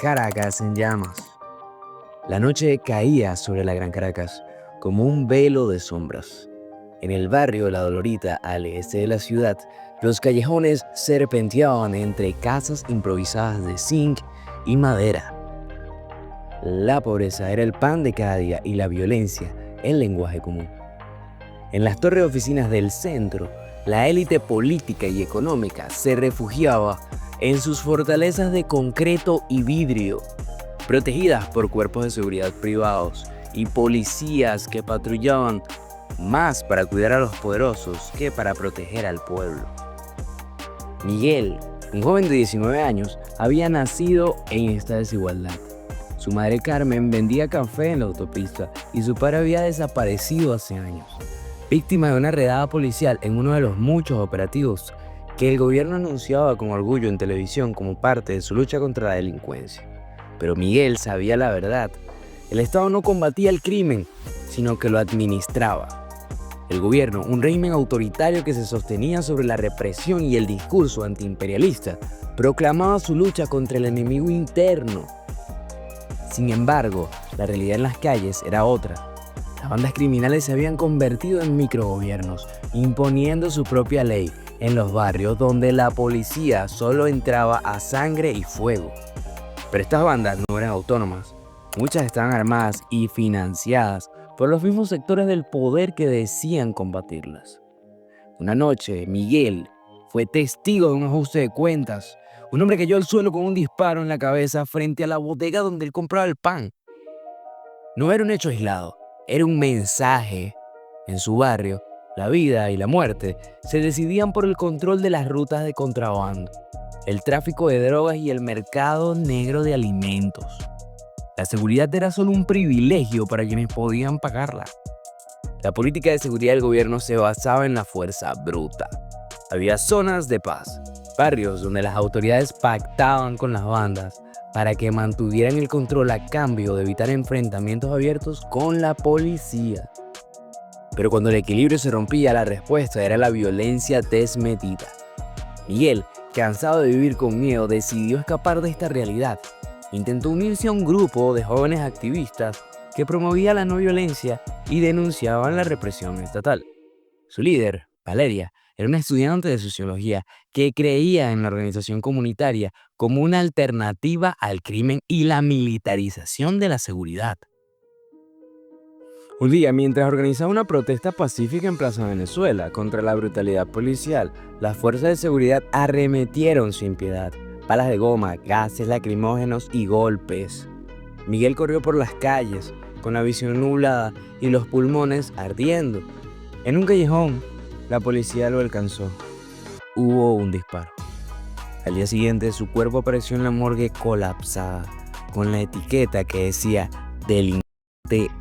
Caracas en llamas. La noche caía sobre la Gran Caracas como un velo de sombras. En el barrio La Dolorita, al este de la ciudad, los callejones serpenteaban entre casas improvisadas de zinc y madera. La pobreza era el pan de cada día y la violencia el lenguaje común. En las torres de oficinas del centro, la élite política y económica se refugiaba en sus fortalezas de concreto y vidrio, protegidas por cuerpos de seguridad privados y policías que patrullaban más para cuidar a los poderosos que para proteger al pueblo. Miguel, un joven de 19 años, había nacido en esta desigualdad. Su madre Carmen vendía café en la autopista y su padre había desaparecido hace años, víctima de una redada policial en uno de los muchos operativos que el gobierno anunciaba con orgullo en televisión como parte de su lucha contra la delincuencia. Pero Miguel sabía la verdad. El Estado no combatía el crimen, sino que lo administraba. El gobierno, un régimen autoritario que se sostenía sobre la represión y el discurso antiimperialista, proclamaba su lucha contra el enemigo interno. Sin embargo, la realidad en las calles era otra. Las bandas criminales se habían convertido en microgobiernos, imponiendo su propia ley en los barrios donde la policía solo entraba a sangre y fuego. Pero estas bandas no eran autónomas. Muchas estaban armadas y financiadas por los mismos sectores del poder que decían combatirlas. Una noche, Miguel fue testigo de un ajuste de cuentas. Un hombre cayó al suelo con un disparo en la cabeza frente a la bodega donde él compraba el pan. No era un hecho aislado, era un mensaje. En su barrio, la vida y la muerte se decidían por el control de las rutas de contrabando, el tráfico de drogas y el mercado negro de alimentos. La seguridad era solo un privilegio para quienes podían pagarla. La política de seguridad del gobierno se basaba en la fuerza bruta. Había zonas de paz, barrios donde las autoridades pactaban con las bandas para que mantuvieran el control a cambio de evitar enfrentamientos abiertos con la policía. Pero cuando el equilibrio se rompía, la respuesta era la violencia desmedida. Miguel, cansado de vivir con miedo, decidió escapar de esta realidad. Intentó unirse a un grupo de jóvenes activistas que promovía la no violencia y denunciaban la represión estatal. Su líder, Valeria, era una estudiante de sociología que creía en la organización comunitaria como una alternativa al crimen y la militarización de la seguridad. Un día, mientras organizaba una protesta pacífica en Plaza Venezuela contra la brutalidad policial, las fuerzas de seguridad arremetieron sin piedad. Balas de goma, gases lacrimógenos y golpes. Miguel corrió por las calles, con la visión nublada y los pulmones ardiendo. En un callejón, la policía lo alcanzó. Hubo un disparo. Al día siguiente, su cuerpo apareció en la morgue colapsada, con la etiqueta que decía delincuente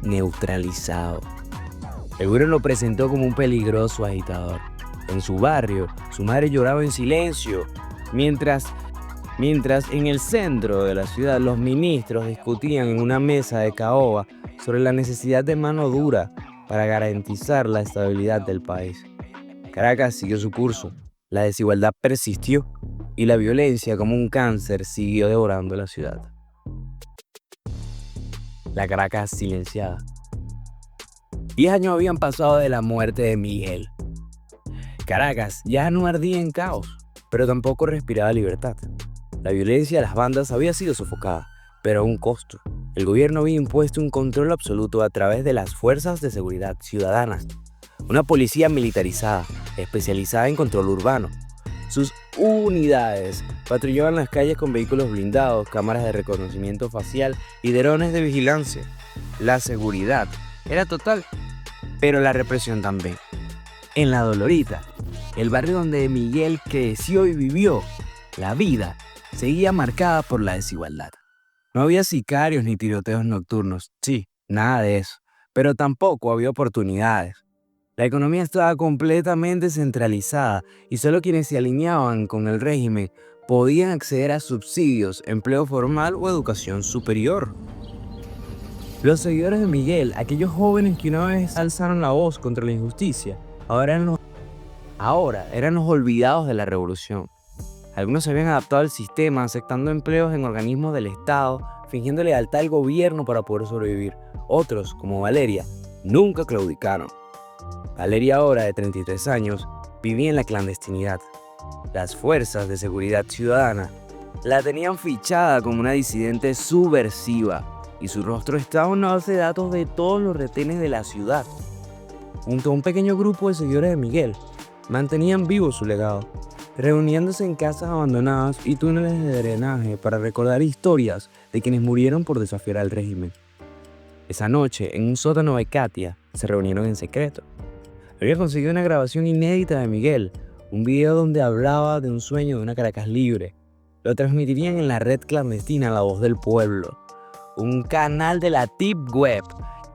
neutralizado. El gobierno lo presentó como un peligroso agitador. En su barrio, su madre lloraba en silencio, mientras en el centro de la ciudad los ministros discutían en una mesa de caoba sobre la necesidad de mano dura para garantizar la estabilidad del país. Caracas siguió su curso, la desigualdad persistió y la violencia como un cáncer siguió devorando la ciudad. La Caracas silenciada. 10 años habían pasado de la muerte de Miguel. Caracas ya no ardía en caos, pero tampoco respiraba libertad. La violencia de las bandas había sido sofocada, pero a un costo. El gobierno había impuesto un control absoluto a través de las fuerzas de seguridad ciudadanas. Una policía militarizada, especializada en control urbano. Sus unidades patrullaban las calles con vehículos blindados, cámaras de reconocimiento facial y drones de vigilancia. La seguridad era total, pero la represión también. En La Dolorita, el barrio donde Miguel creció y vivió, la vida seguía marcada por la desigualdad. No había sicarios ni tiroteos nocturnos, sí, nada de eso, pero tampoco había oportunidades. La economía estaba completamente centralizada y solo quienes se alineaban con el régimen podían acceder a subsidios, empleo formal o educación superior. Los seguidores de Miguel, aquellos jóvenes que una vez alzaron la voz contra la injusticia, ahora eran los olvidados de la revolución. Algunos se habían adaptado al sistema, aceptando empleos en organismos del Estado, fingiendo lealtad al gobierno para poder sobrevivir. Otros, como Valeria, nunca claudicaron. Valeria, ahora de 33 años, vivía en la clandestinidad. Las fuerzas de seguridad ciudadana la tenían fichada como una disidente subversiva y su rostro estaba en una base de datos de todos los retenes de la ciudad. Junto a un pequeño grupo de seguidores de Miguel, mantenían vivo su legado, reuniéndose en casas abandonadas y túneles de drenaje para recordar historias de quienes murieron por desafiar al régimen. Esa noche, en un sótano de Katia, se reunieron en secreto. Había conseguido una grabación inédita de Miguel, un video donde hablaba de un sueño de una Caracas libre. Lo transmitirían en la red clandestina La Voz del Pueblo, un canal de la Deep Web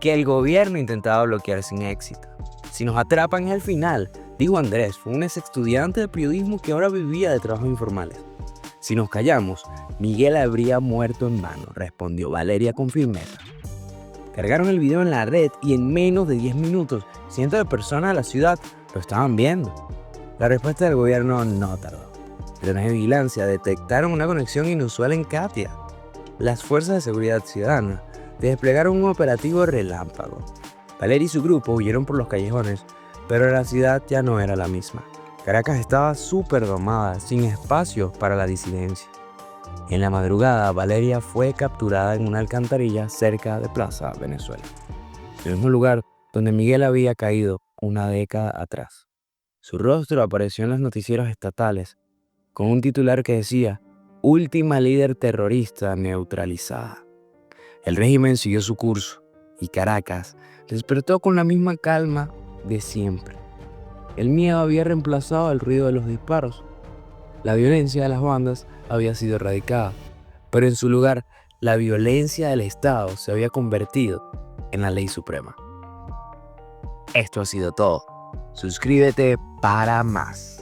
que el gobierno intentaba bloquear sin éxito. Si nos atrapan es el final, dijo Andrés, fue un ex estudiante de periodismo que ahora vivía de trabajos informales. Si nos callamos, Miguel habría muerto en vano, respondió Valeria con firmeza. Cargaron el video en la red y en menos de 10 minutos, cientos de personas de la ciudad lo estaban viendo. La respuesta del gobierno no tardó. Drones de vigilancia detectaron una conexión inusual en Katia. Las fuerzas de seguridad ciudadana desplegaron un operativo relámpago. Valeria y su grupo huyeron por los callejones, pero la ciudad ya no era la misma. Caracas estaba súper domada, sin espacio para la disidencia. En la madrugada, Valeria fue capturada en una alcantarilla cerca de Plaza Venezuela, el mismo lugar donde Miguel había caído una década atrás. Su rostro apareció en los noticieros estatales, con un titular que decía: "Última líder terrorista neutralizada". El régimen siguió su curso y Caracas despertó con la misma calma de siempre. El miedo había reemplazado el ruido de los disparos. La violencia de las bandas había sido erradicada, pero en su lugar, la violencia del Estado se había convertido en la ley suprema. Esto ha sido todo. Suscríbete para más.